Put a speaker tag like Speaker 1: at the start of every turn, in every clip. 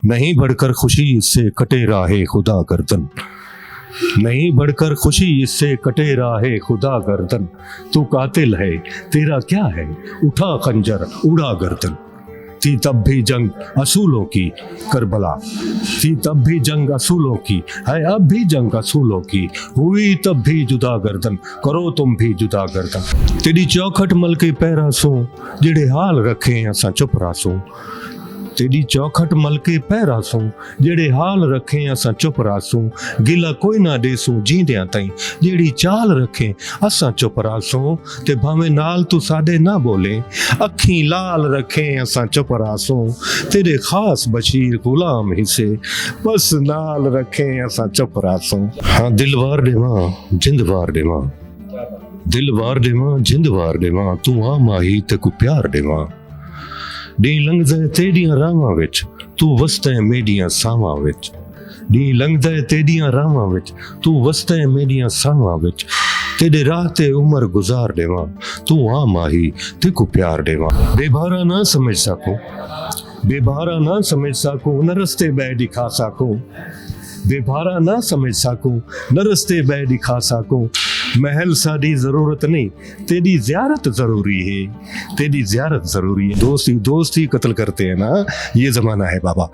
Speaker 1: नहीं बढ़कर खुशी इससे कटे राहे खुदा गर्दन, नहीं बढ़कर खुशी इससे कटे राहे खुदा गर्दन। तू कातिल है तेरा क्या है, उठा खंजर उड़ा गर्दन। थी तब भी जंग असूलों की करबला, थी तब भी जंग असूलों की, है अब भी जंग असूलों की। हुई तब भी जुदा गर्दन, करो तुम भी जुदा गर्दन। तेरी चौखट मल के पैरा सो, जेड़े हाल रखे असां चुप रासो। तेरी चौखट मल के पैरा सो, जेड़े हाल रखे असां चुप रासो। गिला कोई ना देसू जींदियां ताईं, जेड़ी चाल रखे असां चुप रासो। ते भावें नाल तू साडे ना बोले, अखीं लाल रखे असां चुप रासो। तेरे खास बशीर गुलाम हिस्से, बस नाल रखे असां चुप रासो। हाँ दिल वार देवां जिंद वार देवां, दिल वार देवां जिंद वार देवां। तू आ माही ते को प्यार देवां। डी लंघदे तेरियां रावां विच, तू वसदे मेरियां सावां विच। डी लंघदे तेरियां रावां विच, तू वसदे मेरियां सावां विच। तेरे राह ते उम्र गुजार देवां, तू आ माही ते को प्यार देवां। बेबारा ना समझ सको, बेबारा ना समझ सको, न रस्ते बै दिखा सको। बेबारा ना समझ सको, न रस्ते बै दिखा सको। महल साडी जरूरत नहीं, तेरी जियारत जरूरी है, तेरी जियारत जरूरी है। दोस्ती दोस्ती कत्ल करते हैं ना, ये जमाना है बाबा।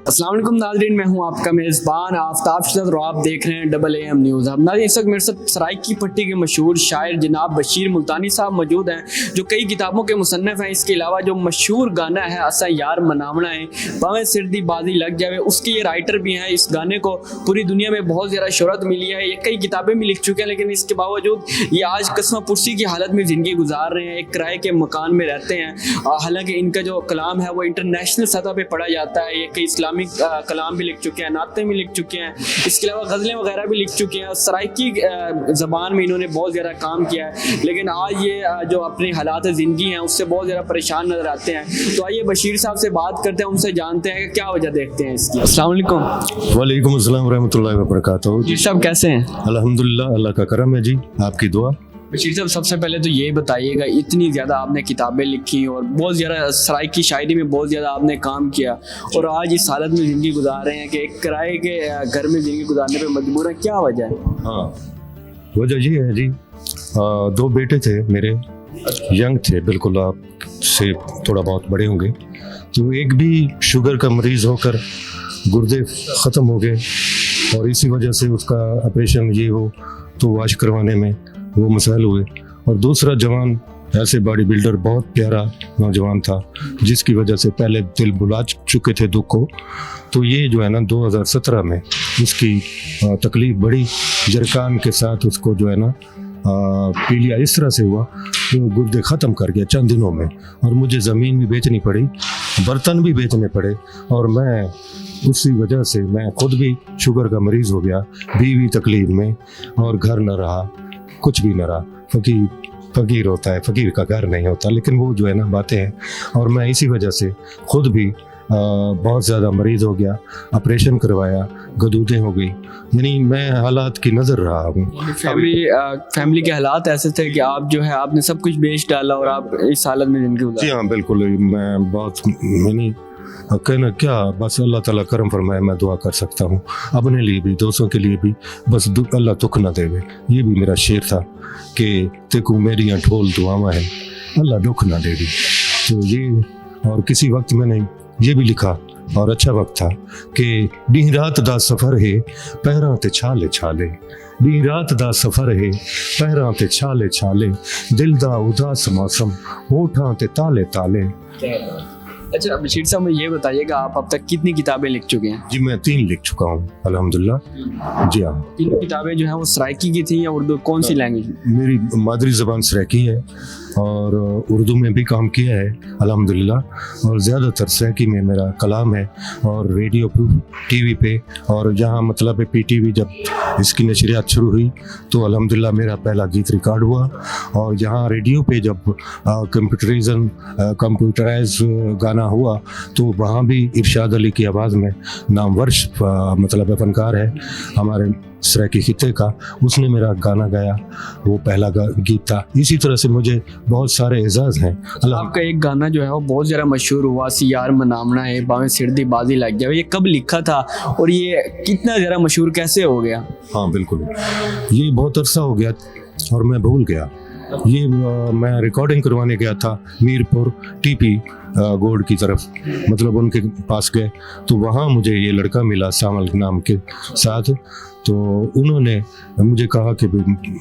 Speaker 2: अस्सलाम वालेकुम नाज़रीन, मैं हूं आपका मेज़बान आफ्ताब शिदत और आप देख रहे हैं डबल AM न्यूज़। अब नाज़रीन इस वक्त मेरे साथ सराइकी पट्टी के मशहूर शायर जनाब बशीर मुल्तानी साहब मौजूद हैं, जो कई किताबों के मुसन्निफ हैं। इसके अलावा जो मशहूर गाना है असा यार मनावना है भावें सिर दी बाजी लग जावे, उसके ये राइटर भी हैं। इस गाने को पूरी दुनिया में बहुत ज़्यादा शोहरत मिली है, ये कई किताबें भी लिख चुके हैं, लेकिन इसके बावजूद ये आज कस्मा पुरसी की हालत में ज़िंदगी गुजार रहे हैं। एक किराए के मकान में रहते हैं। हालांकि इनका जो कलाम है वो इंटरनेशनल सतह पर पढ़ा जाता है। ये कई इस्लामिक कलाम भी लिख चुके हैं, नाते भी लिख चुके हैं, इसके अलावा गज़लें वगैरह भी लिख चुके हैं। सराइकी ज़बान में इन्होंने बहुत ज़्यादा काम किया है, लेकिन आज ये जो अपने हालात ज़िंदगी हैं उससे बहुत ज़्यादा परेशान नज़र आते हैं। तो आइए बशीर साहब से बात करते हैं, उनसे जानते हैं कि क्या वजह देखते हैं इसकी। अस्सलाम वालेकुम।
Speaker 1: वालेकुम अस्सलाम रहमतुल्लाहि व बरकातहू।
Speaker 2: जी साहब कैसे हैं?
Speaker 1: अल्हम्दुलिल्लाह, अल्लाह का करम है जी, आपकी दुआ।
Speaker 2: बशीर साहब सबसे पहले तो ये बताइएगा, इतनी ज़्यादा आपने किताबें लिखी और बहुत ज़्यादा सराइकी शायरी में बहुत ज़्यादा आपने काम किया और आज इस हालत में ज़िंदगी गुजार रहे हैं कि एक किराए के घर में ज़िंदगी गुजारने पे मजबूर है, क्या वजह है?
Speaker 1: हाँ वजह ये है जी, दो बेटे थे मेरे, यंग थे, बिल्कुल आप से थोड़ा बहुत बड़े होंगे। तो एक भी शुगर का मरीज़ होकर गुर्दे ख़त्म हो गए और इसी वजह से उसका ऑपरेशन ये हो तो वाश करवाने में वो मसाइल हुए। और दूसरा जवान ऐसे बॉडी बिल्डर, बहुत प्यारा नौजवान था, जिसकी वजह से पहले दिल बुला चुके थे दुख को। तो ये जो है ना 2017 में उसकी तकलीफ बड़ी जरकान के साथ उसको जो है ना पीलिया इस तरह से हुआ तो गुर्दे ख़त्म कर गया चंद दिनों में। और मुझे ज़मीन भी बेचनी पड़ी, बर्तन भी बेचने पड़े और मैं उसी वजह से मैं खुद भी शुगर का मरीज़ हो गया, बीवी तकलीफ में और घर न रहा, कुछ भी न रहा। फ़कीर होता है, फ़कीर का घर नहीं होता, लेकिन वो जो है ना बातें हैं। और मैं इसी वजह से खुद भी बहुत ज़्यादा मरीज़ हो गया, ऑपरेशन करवाया, गदूदें हो गई, यानी मैं हालात की नज़र रहा हूँ।
Speaker 2: फैमिली के हालात ऐसे थे कि आप जो है आपने सब कुछ बेच डाला और आप इस हालत में ज़िंदगी गुजारी।
Speaker 1: जी हाँ बिल्कुल, मैं बहुत यानी कहना क्या, बस अल्लाह ताला करम फरमाए, मैं दुआ कर सकता हूँ अपने लिए भी, दोस्तों के लिए भी, बस अल्लाह दुख ना देवे। ये भी मेरा शेर था कि तेको मेरियां ठोल दुआवां है, अल्लाह दुख ना देवे। तो ये, और किसी वक्त मैंने ये भी लिखा और अच्छा वक्त था कि डी रात दा सफ़र है पैरां ते छाले छाले, डी रात दा सफ़र है पैरां ते छाले छाले, दिल दा उदास मौसम होठां ते ताले ताले।
Speaker 2: अच्छा बशीर साहब, मुझे ये बताइएगा आप अब तक कितनी किताबें लिख चुके हैं?
Speaker 1: जी मैं 3 लिख चुका हूँ अल्हम्दुलिल्लाह। जी हाँ।
Speaker 2: 3 किताबें जो हैं वो सराइकी की थी या उर्दू, कौन सी लैंग्वेज?
Speaker 1: मेरी मादरी ज़बान सराइकी है और उर्दू में भी काम किया है अल्हम्दुलिल्लाह, और ज़्यादातर सराइकी में मेरा कलाम है। और रेडियो टीवी पे और यहाँ मतलब PTV जब इसकी नशरियात शुरू हुई तो अल्हम्दुलिल्लाह मेरा पहला गीत रिकॉर्ड हुआ। और यहाँ रेडियो पे जब कंप्यूटराइज गाना हुआ तो वहाँ भी इरशाद अली की आवाज़ में, नामवर्श मतलब फनकार है हमारे सराइकी खित्ते का, उसने मेरा गाना गाया, वो पहला गीत था। इसी तरह से मुझे बहुत सारे एजाज़ हैं अल्लाह।
Speaker 2: आपका एक गाना जो है वो बहुत ज़्यादा मशहूर हुआ, सी यार मनामना है बावें सिरदी बाजी लग जाए, ये कब लिखा था और ये कितना ज़्यादा मशहूर कैसे हो गया?
Speaker 1: हाँ बिल्कुल, ये बहुत अरसा हो गया और मैं भूल गया। ये मैं रिकॉर्डिंग करवाने गया था मीरपुर टीपी गोल्ड की तरफ, मतलब उनके पास गए तो वहाँ मुझे ये लड़का मिला सामल नाम के साथ। तो उन्होंने मुझे कहा कि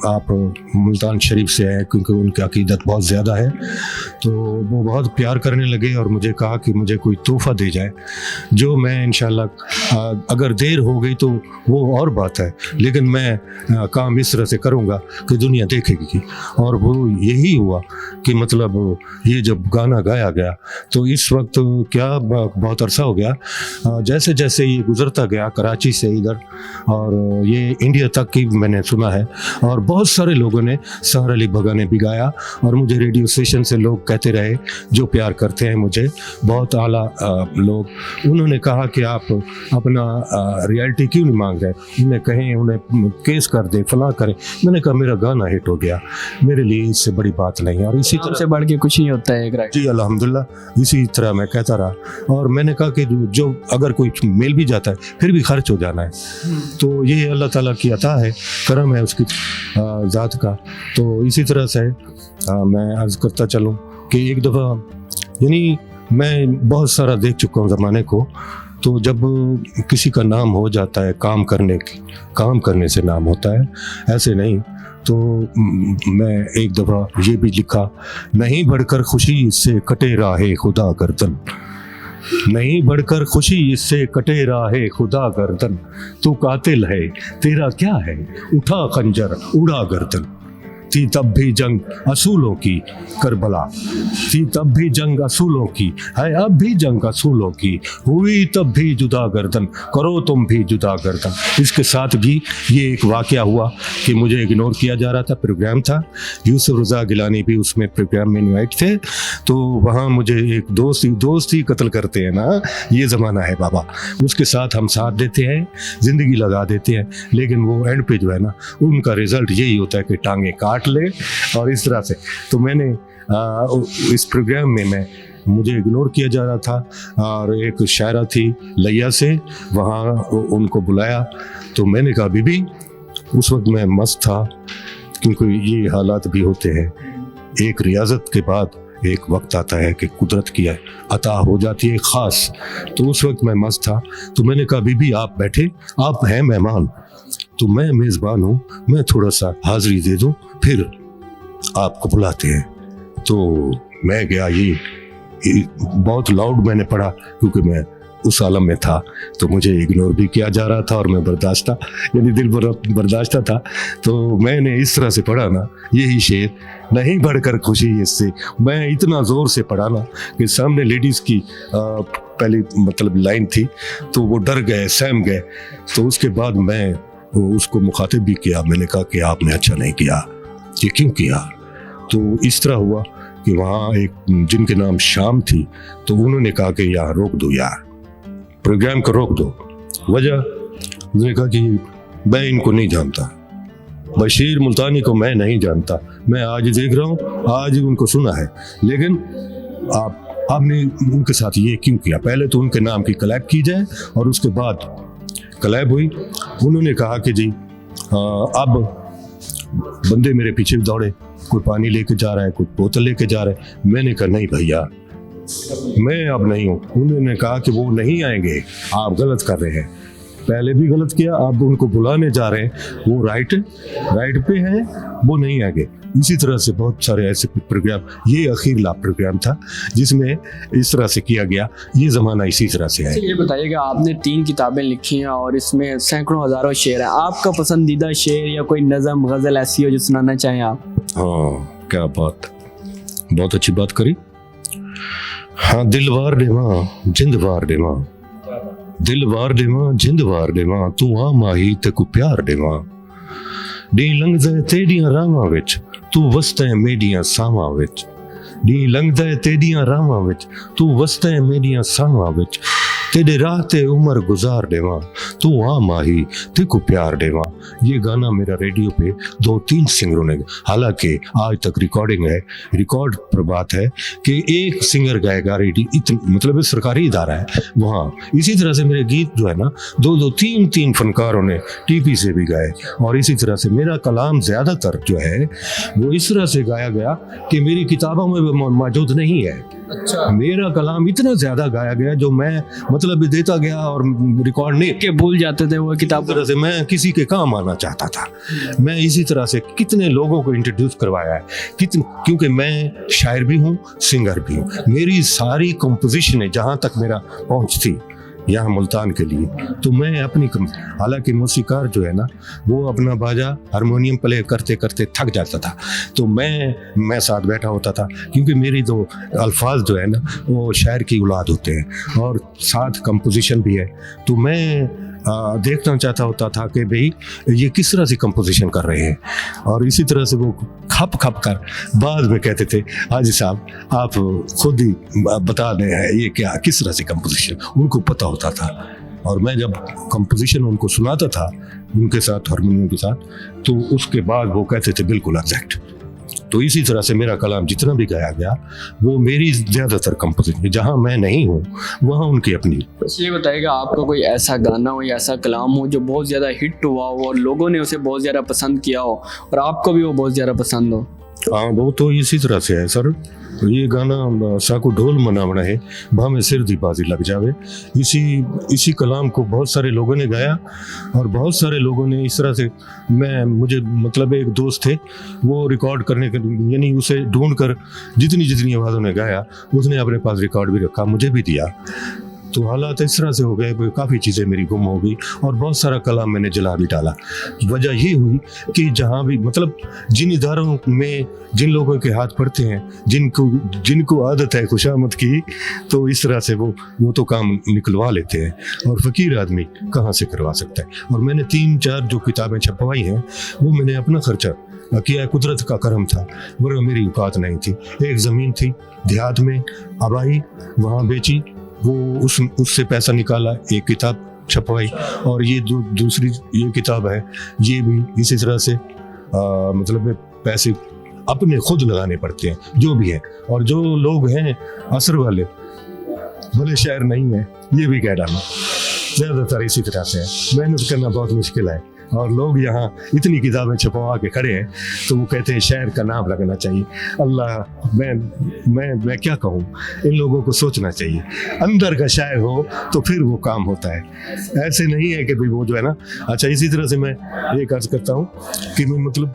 Speaker 1: आप मुल्तान शरीफ से हैं, क्योंकि उनकी अकीदत बहुत ज़्यादा है। तो वो बहुत प्यार करने लगे और मुझे कहा कि मुझे कोई तोहफ़ा दे जाए, जो मैं इंशाल्लाह अगर देर हो गई तो वो और बात है, लेकिन मैं काम इस तरह से करूँगा कि दुनिया देखेगी। और वो यही हुआ कि मतलब ये जब गाना गाया गया तो इस वक्त क्या बहुत अरसा हो गया, जैसे जैसे ये गुजरता गया कराची से इधर और ये इंडिया तक की मैंने सुना है। और बहुत सारे लोगों ने, सहर अली बगा ने भी गाया और मुझे रेडियो स्टेशन से लोग कहते रहे जो प्यार करते हैं मुझे, बहुत आला लोग, उन्होंने कहा कि आप अपना रियलिटी क्यों नहीं मांग रहे, उन्हें कहें, उन्हें केस कर दे, फला करें। मैंने कहा मेरा गाना हिट हो गया, मेरे लिए इससे बड़ी बात नहीं। और इसी तरह
Speaker 2: से बढ़ के कुछ नहीं होता है।
Speaker 1: जी अल्हम्दुलिल्लाह, इसी तरह मैं कहता रहा। और मैंने कहा कि जो अगर कोई मिल भी जाता है फिर भी खर्च हो जाना है, तो ये अल्लाह ताला की अता है, करम है उसकी ज़ात का। तो इसी तरह से मैं अर्ज़ करता चलूँ कि एक दफ़ा, यानी मैं बहुत सारा देख चुका हूँ ज़माने को, तो जब किसी का नाम हो जाता है काम करने से नाम होता है, ऐसे नहीं। तो मैं एक दफ़ा ये भी लिखा, नहीं बढ़कर खुशी इससे कटे राहे खुदा गर्दन, नहीं बढ़कर खुशी इससे कटे राहे खुदा गर्दन, तू कातिल है तेरा क्या है, उठा खंजर उड़ा गर्दन। थी तब भी जंग असूलों की करबला, थी तब भी जंग असूलों की, है अब भी जंग असूलों की, हुई तब भी जुदा गर्दन, करो तुम भी जुदा गर्दन। इसके साथ भी ये एक वाक़या हुआ कि मुझे इग्नोर किया जा रहा था, प्रोग्राम था, यूसुफ रज़ा गिलानी भी उसमें प्रोग्राम में इनवाइट थे। तो वहाँ मुझे एक दोस्त ही कत्ल करते हैं ना, ये ज़माना है बाबा, उसके साथ हम साथ देते हैं, ज़िंदगी लगा देते हैं, लेकिन वो एंड पे जो है ना, उनका रिज़ल्ट यही होता है कि टांगे काट ले। और इस तरह से तो मैंने इस प्रोग्राम में मुझे इग्नोर किया जा रहा था। और एक शायरा थी लैया से, वहाँ उनको बुलाया तो मैंने कहा बीबी, उस वक्त मैं मस्त था, क्योंकि ये हालात भी होते हैं, एक रियाजत के बाद एक वक्त आता है कि कुदरत की अता हो जाती है ख़ास। तो उस वक्त मैं मस्त था, तो मैंने कहा बीबी आप बैठे, आप हैं मेहमान, तो मैं मेज़बान हूँ, मैं थोड़ा सा हाज़िरी दे दूँ, फिर आपको बुलाते हैं। तो मैं गया, ये बहुत लाउड मैंने पढ़ा, क्योंकि मैं उस आलम में था, तो मुझे इग्नोर भी किया जा रहा था और मैं बर्दाश्त था, यानी दिल बर्दाश्त था। तो मैंने इस तरह से पढ़ा ना, यही शेर, नहीं बढ़कर खुशी इससे, मैं इतना ज़ोर से पढ़ा ना कि सामने लेडीज़ की पहली मतलब लाइन थी, तो वो डर गए, सहम गए। तो उसके बाद मैं उसको मुखातिब भी किया, मैंने कहा कि आपने अच्छा नहीं किया, ये क्यों किया। तो इस तरह हुआ कि वहाँ एक जिनके नाम शाम थी, तो उन्होंने कहा कि यार रोक दो, यार प्रोग्राम को रोक दो। वजह, उन्होंने कहा कि मैं इनको नहीं जानता, बशीर मुल्तानी को मैं नहीं जानता, मैं आज देख रहा हूँ, आज उनको सुना है, लेकिन आपने उनके साथ ये क्यों किया। पहले तो उनके नाम की कलेक्ट की जाए और उसके बाद कलेब हुई। उन्होंने कहा कि जी अब बंदे मेरे पीछे दौड़े, कोई पानी लेके जा रहा है, कोई बोतल लेके जा रहा है। मैंने कहा नहीं भैया, मैं अब नहीं हूँ। उन्होंने कहा कि वो नहीं आएंगे, आप गलत कर रहे हैं, पहले भी गलत किया, आप उनको बुलाने जा रहे हैं, वो राइट पे हैं, वो नहीं आएंगे। इसी तरह से बहुत सारे ऐसे प्रोग्राम, ये अखीरला प्रोग्राम था जिसमें इस तरह से किया गया। ये ज़माना इसी तरह से है।
Speaker 2: ये बताइएगा, आपने 3 किताबें लिखी हैं और इसमें सैकड़ों हज़ारों शेर हैं, आपका पसंदीदा शेर या कोई नज़म गज़ल ऐसी हो जो सुनाना चाहें आप?
Speaker 1: हाँ, क्या बात, बहुत अच्छी बात करी। हाँ, दिलवार देवा जिंदवार देवा, दिलवार देवा जिंदवार देवा, तू आ माही ते को प्यार देवा, डी लंघदे तेडियां रावां विच, तू वसदा मेडियां सावां विच, डी लंघदे तेडियां रावां विच, तू वसदा मेडियां सावां विच, तेरे राह ते उमर गुजार देवा, तू आ माही ते को प्यार देवा। ये गाना मेरा रेडियो पे 2-3 सिंगरों ने, हालांकि आज तक रिकॉर्डिंग है, रिकॉर्ड पर बात है कि एक सिंगर गाएगा रेडियो, इतनी मतलब सरकारी इदारा है वहाँ। इसी तरह से मेरे गीत जो है ना 2-2, 3-3 फनकारों ने टीपी से भी गाए। और इसी तरह से मेरा कलाम ज़्यादातर जो है वो इस तरह से गाया गया कि मेरी किताबों में भी मौजूद नहीं है।
Speaker 2: अच्छा,
Speaker 1: मेरा कलाम इतना ज़्यादा गाया गया जो मैं मतलब भी देता गया और रिकॉर्ड नहीं
Speaker 2: के भूल जाते थे वो किताब।
Speaker 1: तरह से मैं किसी के काम आना चाहता था। मैं इसी तरह से कितने लोगों को इंट्रोड्यूस करवाया है, क्योंकि मैं शायर भी हूँ, सिंगर भी हूँ। मेरी सारी कंपोजिशन जहाँ तक मेरा पहुँच थी यहाँ मुल्तान के लिए, तो मैं अपनी हालांकि मौसीकार जो है ना वो अपना बाजा हारमोनियम प्ले करते करते थक जाता था, तो मैं साथ बैठा होता था, क्योंकि मेरी दो अल्फाज जो है ना वो शायर की औलाद होते हैं और साथ कंपोजिशन भी है। तो मैं देखना चाहता होता था कि भाई ये किस तरह से कंपोजिशन कर रहे हैं। और इसी तरह से वो खप खप कर बाद में कहते थे हाजी साहब आप खुद ही बता रहे हैं ये क्या किस तरह से कंपोजिशन, उनको पता होता था। और मैं जब कंपोजिशन उनको सुनाता था उनके साथ हारमोनियम के साथ, तो उसके बाद वो कहते थे बिल्कुल एग्जैक्ट। तो इसी तरह से मेरा कलाम जितना भी गाया गया वो मेरी ज़्यादातर कंपोजिशन, जहाँ मैं नहीं हूँ वहाँ उनकी अपनी।
Speaker 2: बस ये बताइएगा आपका कोई ऐसा गाना हो या ऐसा कलाम हो जो बहुत ज़्यादा हिट हुआ हो और लोगों ने उसे बहुत ज़्यादा पसंद किया हो और आपको भी वो बहुत ज़्यादा पसंद हो।
Speaker 1: हाँ वो तो इसी तरह से है सर। ये गाना साको ढोल मनावना है भावे सिर दी बाजी लग जावे, इसी कलाम को बहुत सारे लोगों ने गाया और बहुत सारे लोगों ने इस तरह से मुझे मतलब एक दोस्त थे वो रिकॉर्ड करने के यानी उसे ढूंढ कर जितनी आवाज़ों ने गाया उसने अपने पास रिकॉर्ड भी रखा, मुझे भी दिया। तो हालात इस तरह से हो गए, काफ़ी चीज़ें मेरी गुम हो गई और बहुत सारा कलाम मैंने जला भी डाला। वजह ये हुई कि जहाँ भी मतलब जिन इदारों में जिन लोगों के हाथ पड़ते हैं, जिनको आदत है खुशामद की, तो इस तरह से वो तो काम निकलवा लेते हैं और फ़कीर आदमी कहाँ से करवा सकता है। और मैंने 3-4 जो किताबें छपवाई हैं वो मैंने अपना खर्चा किया, कुदरत का करम था, वरना मेरी औकात नहीं थी। एक ज़मीन थी देहात में आबाई, वहाँ बेची, वो उससे पैसा निकाला, एक किताब छपवाई। और ये दूसरी ये किताब है, ये भी इसी तरह से मतलब पैसे अपने खुद लगाने पड़ते हैं जो भी है। और जो लोग हैं असर वाले भले शायर नहीं है, ये भी कह डाला, ज़्यादातर इसी तरह से है। मेहनत करना बहुत मुश्किल है और लोग यहाँ इतनी किताबें छपवा के खड़े हैं तो वो कहते हैं शायर का नाम लगना चाहिए। अल्लाह मैं क्या कहूँ, इन लोगों को सोचना चाहिए, अंदर का शायर हो तो फिर वो काम होता है, ऐसे नहीं है कि भाई वो जो है ना। अच्छा इसी तरह से मैं एक अर्ज करता हूँ कि मैं मतलब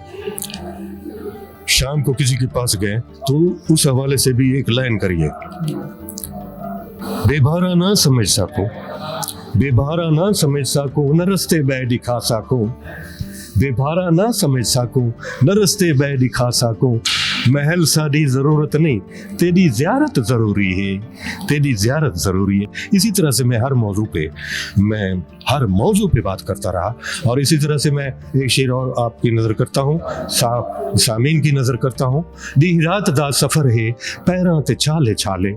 Speaker 1: शाम को किसी के पास गए तो उस हवाले से भी एक लाइन करिए, बेबारा ना समझ सको, बेबारा ना समझ सको न रस्ते बै दिखा सको, बेबारा ना समझ सको न रस्ते बै दिखा सको, महल साड़ी ज़रूरत नहीं तेरी ज़ियारत ज़रूरी है, तेरी ज़ियारत ज़रूरी है। इसी तरह से मैं हर मौजू पे बात करता रहा। और इसी तरह से मैं एक शेर और आपकी नज़र करता हूँ, सामीन की नज़र करता हूँ। दी रात दा सफ़र है पैरां ते छाले छाले,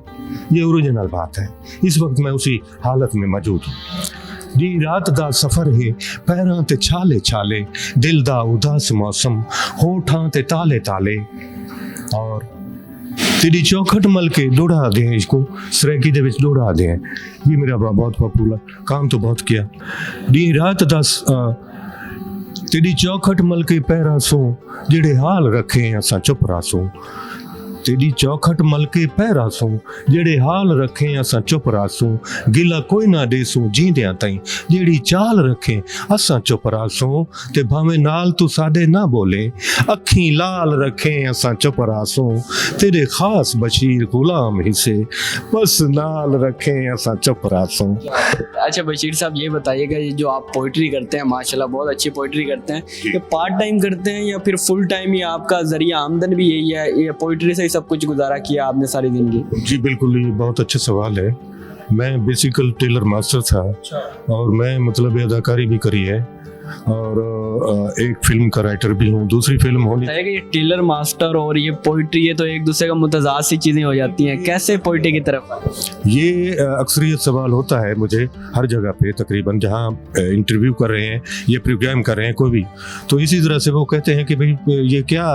Speaker 1: ये ओरिजिनल बात है, इस वक्त मैं उसी हालत में मौजूद हूँ। दी रात दा सफ़र है पैरां ते छाले छाले, दिल दा उदास मौसम होठां ते ताले ताले, और तेरी चौखट मल के दौड़ा दें इसको सरेकी दे विच दौड़ा दें। ये मेरा बहुत पॉपुलर काम तो बहुत किया। दी रात दस तेरी चौखट मल के पैरा सो, जेड़े हाल रखे असां चुप रासो, तेरी चौखट मल के पैरा सो, जेड़े हाल रखे असां चुप रासो, गिला कोई ना देसो जींदियां ताईं, जेड़ी चाल रखे असां चुप रासो, ते भावें नाल तू साडे ना बोले, अखीं लाल रखे असां चुप रासो, तेरे खास बशीर गुलाम हिस्से, बस नाल रखे असां चुप रासो।
Speaker 2: अच्छा बशीर साहब ये बताइएगा, ये जो आप पोइट्री करते हैं माशाल्लाह बहुत अच्छी पोइट्री करते हैं, ये पार्ट टाइम करते हैं या फिर फुल टाइम, या आपका जरिया आमदन भी यही है, ये पोइट्री से सब कुछ गुजारा किया आपने सारी जिंदगी?
Speaker 1: जी बिल्कुल, ये बहुत अच्छा सवाल है। मैं बेसिकल टेलर मास्टर था और मैं मतलब अदाकारी भी करी है और एक फिल्म का राइटर भी हूँ, दूसरी फिल्म होनी।
Speaker 2: है कि ये टेलर मास्टर और ये पोइट्री, ये तो एक दूसरे का मुतजाद सी चीज़ें हो जाती हैं, कैसे पोइट्री की तरफ आए?
Speaker 1: ये अक्सरियत सवाल होता है मुझे हर जगह पे, तकरीबन जहाँ इंटरव्यू कर रहे हैं, ये प्रोग्राम कर रहे हैं कोई भी, तो इसी तरह से वो कहते हैं कि भाई ये क्या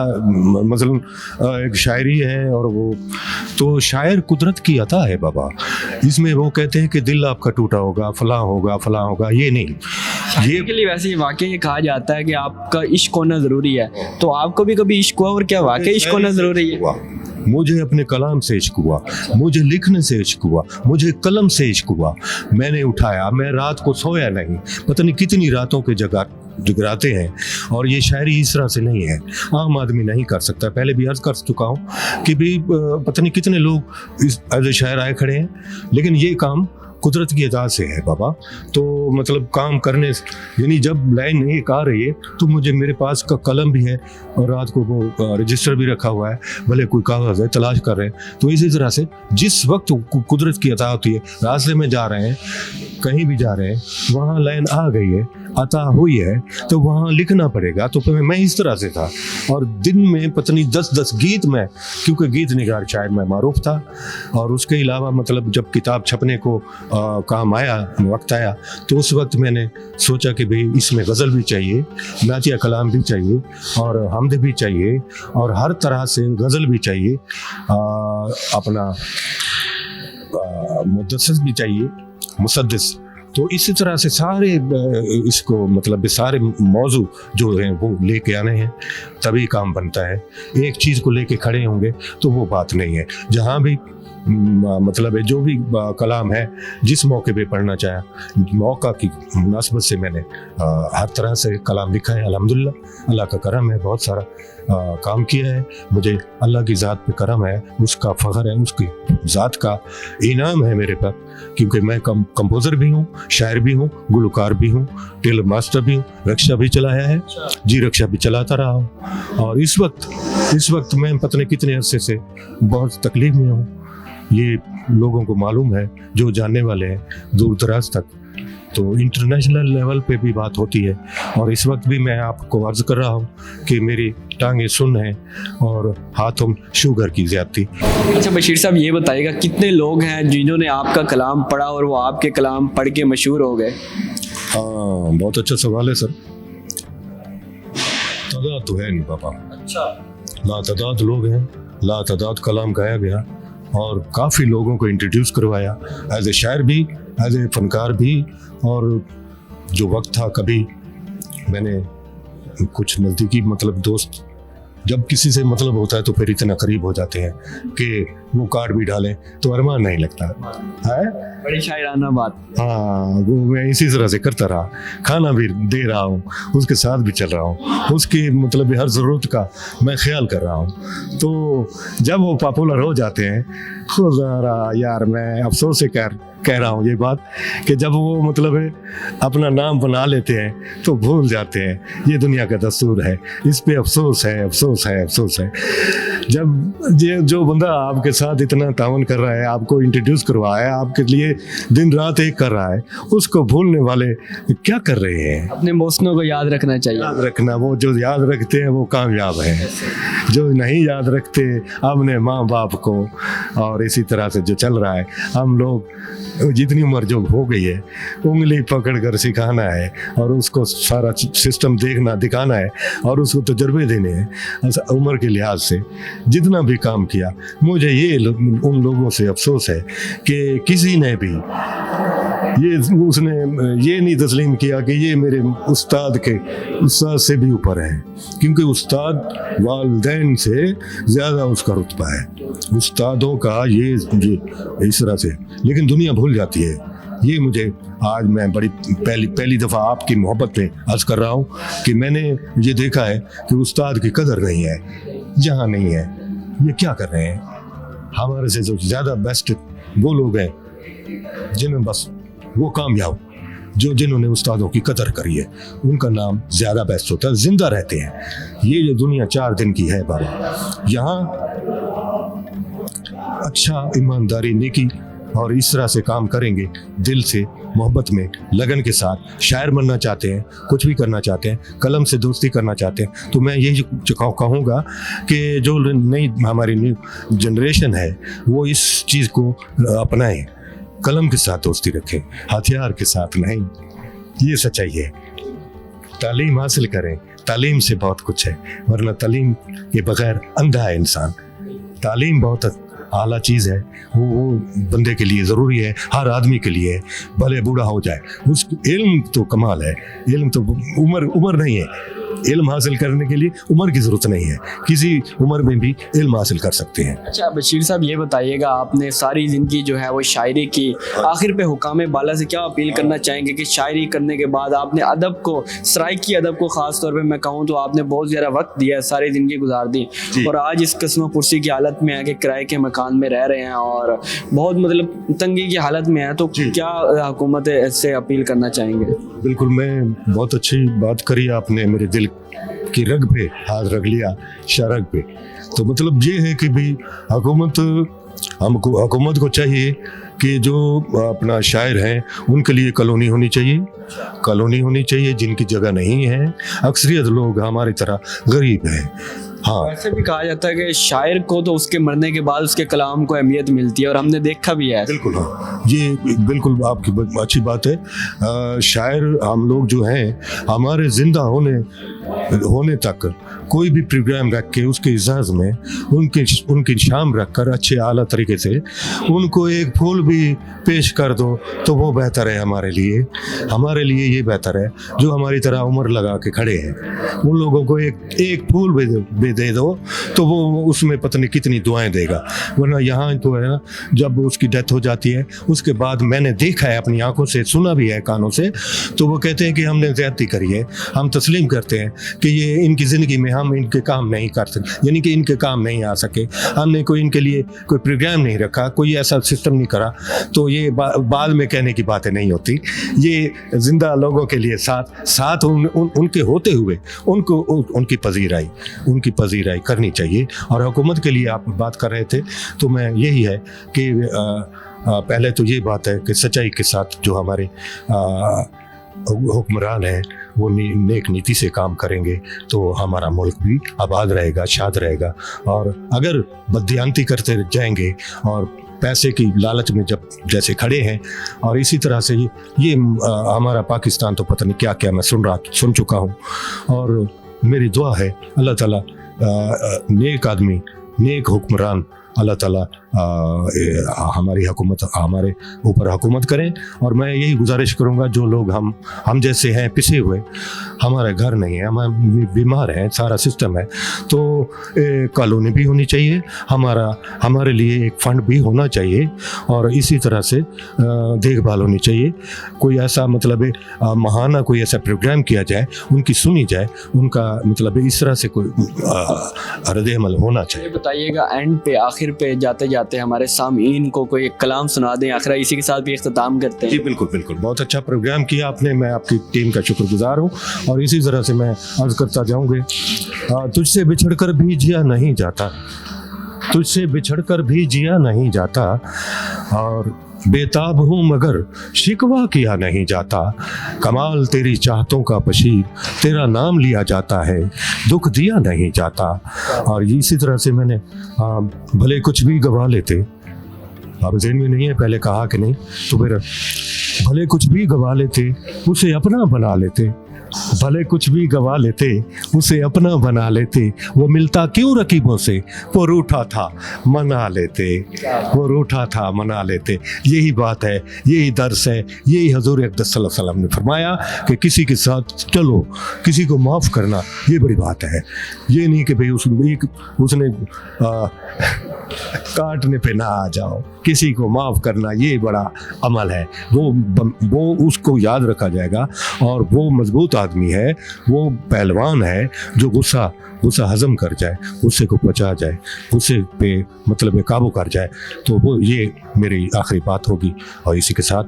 Speaker 1: मसलन एक शायरी है, और वो तो शायर कुदरत की अता है बाबा। इसमें वो कहते हैं कि दिल आपका टूटा होगा, फलां होगा, ये नहीं।
Speaker 2: ये के लिए वैसे वाकई ये कहा जाता है कि आपका इश्क होना ज़रूरी है, तो आपको भी कभी इश्क हुआ, और क्या वाकई इश्क होना ज़रूरी है?
Speaker 1: मुझे अपने कलाम से इश्क हुआ, मुझे लिखने से इश्क हुआ, मुझे कलम से इश्क हुआ। मैंने उठाया, मैं रात को सोया नहीं, पता नहीं कितनी रातों के जगराते हैं, और ये शायरी इस तरह से नहीं है, आम आदमी नहीं कर सकता। पहले भी अर्ज कर चुका हूँ कि भी पता नहीं कितने लोग इस एज ए शायर आए खड़े हैं, लेकिन ये काम कुदरत की अदा से है बाबा। तो मतलब काम करने, यानी जब लाइन एक आ रही है तो मुझे, मेरे पास का कलम भी है और रात को वो रजिस्टर भी रखा हुआ है, भले कोई कागज़ है, तलाश कर रहे हैं। तो इसी तरह से जिस वक्त कुदरत की अता होती है, रास्ते में जा रहे हैं, कहीं भी जा रहे हैं, वहाँ लाइन आ गई है, अता हुई है, तो वहाँ लिखना पड़ेगा। तो फिर मैं इस तरह से था, और दिन में पत्नी 10-10 गीत में, क्योंकि गीत निगार शायद मैं मारूफ था, और उसके अलावा मतलब जब किताब छपने को काम आया, वक्त आया, तो उस वक्त मैंने सोचा कि भाई इसमें गज़ल भी चाहिए, नातिया कलाम भी चाहिए, और हमद भी चाहिए, और हर तरह से गज़ल भी चाहिए, अपना मुदस्सिस भी चाहिए, मुसद्दिस। तो इसी तरह से सारे इसको मतलब सारे मौजू जो हैं वो लेके आने हैं, तभी काम बनता है। एक चीज़ को लेके खड़े होंगे तो वो बात नहीं है। जहाँ भी मतलब है, जो भी कलाम है, जिस मौके पे पढ़ना चाहा, मौका की मुनासबत से मैंने हर तरह से कलाम लिखा है। अल्हम्दुलिल्लाह, अल्लाह का करम है, बहुत सारा काम किया है। मुझे अल्लाह की ज़ात पे करम है, उसका फ़ख्र है, उसकी ज़ात का इनाम है मेरे पर, क्योंकि मैं कंपोज़र भी हूँ, शायर भी हूँ, गुलकार भी हूँ, टेलर मास्टर भी हूँ, रिक्शा भी चलाया है जी, रिक्शा भी चलाता रहा हूँ। और इस वक्त मैं पता नहीं कितने अरसे से बहुत तकलीफ में हूँ। ये लोगों को मालूम है, जो जानने वाले हैं दूर दराज तक। तो इंटरनेशनल लेवल पे भी बात होती है, और इस वक्त भी मैं आपको अर्ज कर रहा हूँ कि मेरी टांगें सुन्न हैं और हाथों शुगर की ज़्यादती।
Speaker 2: अच्छा बशीर साहब, ये बताइएगा कितने लोग हैं जिन्होंने आपका कलाम पढ़ा और वो आपके कलाम पढ़ के मशहूर हो गए?
Speaker 1: हाँ, बहुत अच्छा सवाल है सर। तादाद तो है नहीं पापा।
Speaker 2: अच्छा,
Speaker 1: लातादाद लोग हैं, लातादाद कलाम गाया गया, और काफ़ी लोगों को इंट्रोड्यूस करवाया, एज ए शायर भी, एज ए फनकार भी। और जो वक्त था, कभी मैंने कुछ नज़दीकी मतलब दोस्त, जब किसी से मतलब होता है तो फिर इतना करीब हो जाते हैं कि वो कार्ड भी डालें तो अरमान नहीं लगता है।
Speaker 2: बड़ी शायराना बात।
Speaker 1: हाँ, वो मैं इसी तरह से करता रहा, खाना भी दे रहा हूँ, उसके साथ भी चल रहा हूँ, उसकी मतलब हर ज़रूरत का मैं ख्याल कर रहा हूँ। तो जब वो पॉपुलर हो जाते हैं, खुदा यार, मैं अफसोस से कह रहा हूँ ये बात, कि जब वो मतलब अपना नाम बना लेते हैं तो भूल जाते हैं। ये दुनिया का दस्तूर है, इस पे अफसोस है, अफसोस है, अफसोस है। जब ये जो बंदा आपके साथ इतना तावन कर रहा है, आपको इंट्रोड्यूस करवाया, आपके लिए दिन रात एक कर रहा है, उसको भूलने वाले क्या कर रहे हैं?
Speaker 2: अपने मौसमों को याद रखना चाहिए।
Speaker 1: याद रखना, वो जो याद रखते हैं वो कामयाब हैं, जो नहीं याद रखते अपने माँ बाप को। और इसी तरह से जो चल रहा है, हम लोग जितनी उम्र जो हो गई है, उंगली पकड़ कर सिखाना है, और उसको सारा सिस्टम देखना, दिखाना है, और उसको तजुर्बे देने हैं उम्र के लिहाज से। जितना भी काम किया, मुझे ये उन लोगों से अफसोस है कि किसी ने भी उसने ये नहीं तस्लीम किया कि ये मेरे उस्ताद से भी ऊपर है, क्योंकि उस्ताद वालिदैन से ज़्यादा उसका रुतबा है, उस्तादों का ये इस तरह से। लेकिन दुनिया भूल जाती है। ये मुझे आज मैं बड़ी पहली दफ़ा आपकी मोहब्बत में अर्ज़ कर रहा हूँ कि मैंने ये देखा है कि उस्ताद की कदर नहीं है, जहाँ नहीं है। ये क्या कर रहे हैं? हमारे से जो ज़्यादा बेस्ट वो लोग हैं जिन्हें बस वो कामयाब, जिन्होंने उस्तादों की कदर करी है, उनका नाम ज़्यादा बेस्ट होता है, जिंदा रहते हैं। ये जो दुनिया 4 दिन की है बाबा, यहाँ अच्छा ईमानदारी, नेकी और इस तरह से काम करेंगे दिल से, मोहब्बत में लगन के साथ शायर बनना चाहते हैं, कुछ भी करना चाहते हैं, कलम से दोस्ती करना चाहते हैं, तो मैं यही कहूँगा कि जो नई हमारी न्यू जनरेशन है वो इस चीज़ को अपनाएं, कलम के साथ दोस्ती रखें, हथियार के साथ नहीं। ये सच्चाई है। तालीम हासिल करें, तालीम से बहुत कुछ है, वरना तालीम के बगैर अंधा है इंसान। तालीम बहुत आला चीज़ है, वो बंदे के लिए ज़रूरी है, हर आदमी के लिए, भले बूढ़ा हो जाए। उस इल्म तो कमाल है, इल्म तो उम्र नहीं है। इल्म हासिल करने के लिए उम्र की ज़रूरत नहीं है, किसी उम्र में भी इल्म हासिल कर सकते हैं।
Speaker 2: अच्छा बशीर साहब, ये बताइएगा, आपने सारी ज़िंदगी जो है वो शायरी की, आखिर पे हुकाम बाला से क्या अपील करना चाहेंगे कि शायरी करने के बाद आपने अदब को, सराइकी अदब को ख़ास तौर पे मैं कहूँ तो आपने बहुत ज़्यादा वक्त दिया, सारी ज़िंदगी गुजार दी, और आज इस कस्म कुर्सी की हालत में है कि किराए के मकान में रह रहे हैं और बहुत मतलब तंगी की हालत में है, तो क्या हुकूमत से अपील करना चाहेंगे?
Speaker 1: बिल्कुल, मैं बहुत अच्छी बात करी आपने, मेरे दिल की रग पे हाथ रख लिया, शरग पे। तो मतलब ये है कि भाई हुकूमत को चाहिए कि जो अपना शायर हैं उनके लिए कॉलोनी होनी चाहिए, जिनकी जगह नहीं है। अक्सरियत लोग हमारी तरह गरीब हैं। हाँ,
Speaker 2: ऐसे भी कहा जाता है कि शायर को तो उसके मरने के बाद उसके कलाम को अहमियत मिलती है, और हमने देखा भी है।
Speaker 1: बिल्कुल, हाँ, ये बिल्कुल आपकी अच्छी बात है। शायर हम लोग जो हैं, हमारे जिंदा होने तक कोई भी प्रोग्राम रख के उसके इजाज़ में उनकी शाम रख कर अच्छे आला तरीके से उनको एक फूल भी पेश कर दो तो वो बेहतर है हमारे लिए ये बेहतर है। जो हमारी तरह उम्र लगा के खड़े हैं, उन लोगों को एक फूल भी दे दो तो वो उसमें पता नहीं कितनी दुआएं देगा। वरना यहाँ तो है ना, जब उसकी डेथ हो जाती है उसके बाद मैंने देखा है अपनी आंखों से, सुना भी है कानों से, तो वो कहते हैं कि हमने ज़्यादती करी है। हम तस्लीम करते हैं कि ये इनकी ज़िंदगी में हम इनके काम नहीं कर सकते, यानी कि इनके काम नहीं आ सके, हमने कोई इनके लिए कोई प्रोग्राम नहीं रखा, कोई ऐसा सिस्टम नहीं करा। तो ये बाद में कहने की बातें नहीं होती, ये जिंदा लोगों के लिए साथ उनके होते हुए उनकी पजीराई करनी चाहिए। और हुकूमत के लिए आप बात कर रहे थे, तो मैं यही है कि पहले तो ये बात है कि सच्चाई के साथ जो हमारे हुक्मरान हैं वो नेक नीति से काम करेंगे तो हमारा मुल्क भी आबाद रहेगा, शाद रहेगा। और अगर बददियानती करते जाएंगे और पैसे की लालच में जब जैसे खड़े हैं, और इसी तरह से ये हमारा पाकिस्तान तो पता नहीं क्या क्या मैं सुन चुका हूँ। और मेरी दुआ है अल्लाह ताला नेक आदमी, नेक हुक्मरान अल्लाह ताला हमारे ऊपर हुकूमत करें। और मैं यही गुजारिश करूँगा, जो लोग हम जैसे हैं पिसे हुए, हमारे घर नहीं है, हम बीमार हैं, सारा सिस्टम है, तो कॉलोनी भी होनी चाहिए, हमारे लिए एक फ़ंड भी होना चाहिए, और इसी तरह से देखभाल होनी चाहिए। कोई ऐसा मतलब महाना कोई ऐसा प्रोग्राम किया जाए, उनकी सुनी जाए, उनका मतलब इस तरह से कोई रद्द-ए-अमल होना चाहिए।
Speaker 2: बताइएगा एंड पे, आखिर पे जाते हमारे सामीन को कोई एक कलाम सुना दें, आखिर इसी के साथ भी इख्तिताम करते हैं।
Speaker 1: जी बिल्कुल, बहुत अच्छा प्रोग्राम किया आपने, मैं आपकी टीम का शुक्रगुजार हूँ। और इसी तरह से मैं अर्ज करता जाऊँगी, तुझसे बिछड़कर भी जिया नहीं जाता, तुझसे बिछड़कर भी जिया नहीं जाता, और बेताब हूँ मगर शिकवा किया नहीं जाता, कमाल तेरी चाहतों का बशीर, तेरा नाम लिया जाता है, दुख दिया नहीं जाता। और इसी तरह से मैंने भले कुछ भी गवा लेते, अब ज़हन में नहीं है पहले कहा कि नहीं, तो फिर भले कुछ भी गवा लेते उसे अपना बना लेते, भले कुछ भी गवा लेते उसे अपना बना लेते, वो मिलता क्यों रकीबों से, वो रूठा था मना लेते, वो रूठा था मना लेते। यही बात है, यही दर्स है, यही हजूर अक़दस सल्लल्लाहु अलैहि वसल्लम ने फरमाया कि किसी के साथ चलो, किसी को माफ़ करना ये बड़ी बात है। ये नहीं कि भाई उसने काटने पे ना आ जाओ, किसी को माफ़ करना ये बड़ा अमल है, वो उसको याद रखा जाएगा। और वो मजबूत आदमी है, वो पहलवान है जो गुस्सा हजम कर जाए, गुस्से को पचा जाए, गुस्से पे मतलब काबू कर जाए। तो वो ये मेरी आखिरी बात होगी। और इसी के साथ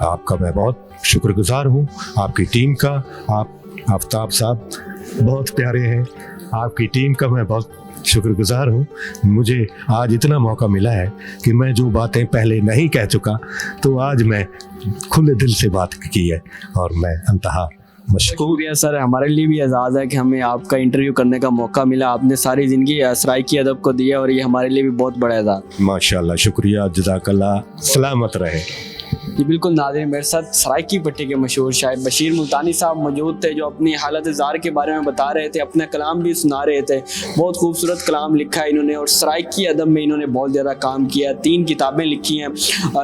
Speaker 1: आपका मैं बहुत शुक्रगुजार हूँ, आपकी टीम का। आप आफ्ताब साहब बहुत प्यारे हैं, आपकी टीम का मैं बहुत शुक्रगुजार हूँ। मुझे आज इतना मौका मिला है कि मैं जो बातें पहले नहीं कह चुका, तो आज मैं खुले दिल से बात की है और मैं अंतहा मशकूर।
Speaker 2: शुक्रिया सर, हमारे लिए भी एजाज़ है कि हमें आपका इंटरव्यू करने का मौका मिला। आपने सारी ज़िंदगी सराइकी अदब को दिया और ये हमारे लिए भी बहुत बड़ा एजाज़।
Speaker 1: माशाल्लाह, शुक्रिया, जज़ाकल्लाह, सलामत रहे।
Speaker 2: जी बिल्कुल नाज़रीन, मेरे साथ सराइकी पट्टी के मशहूर शायर बशीर मुल्तानी साहब मौजूद थे, जो अपनी हालत ज़ार के बारे में बता रहे थे, अपना कलाम भी सुना रहे थे। बहुत खूबसूरत कलाम लिखा है इन्होंने और सराइकी अदब में इन्होंने बहुत ज़्यादा काम किया। 3 किताबें लिखी हैं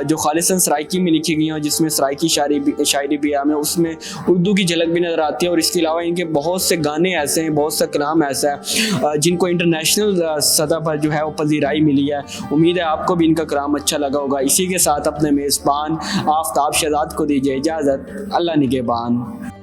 Speaker 2: जो खालिसन सराइकी में लिखी गई हैं, जिसमें सराइकी शायरी भी हमें उसमें उर्दू की झलक भी नज़र आती है। और इसके अलावा इनके बहुत से गाने ऐसे हैं, बहुत सा कलाम ऐसा है जिनको इंटरनेशनल सतह पर जो है वो पजीराई मिली है। उम्मीद है आपको भी इनका कलाम अच्छा लगा होगा। इसी के साथ अपने मेज़बान आफ्ताब शहजाद को दीजिए इजाज़त। अल्लाह निगहबान।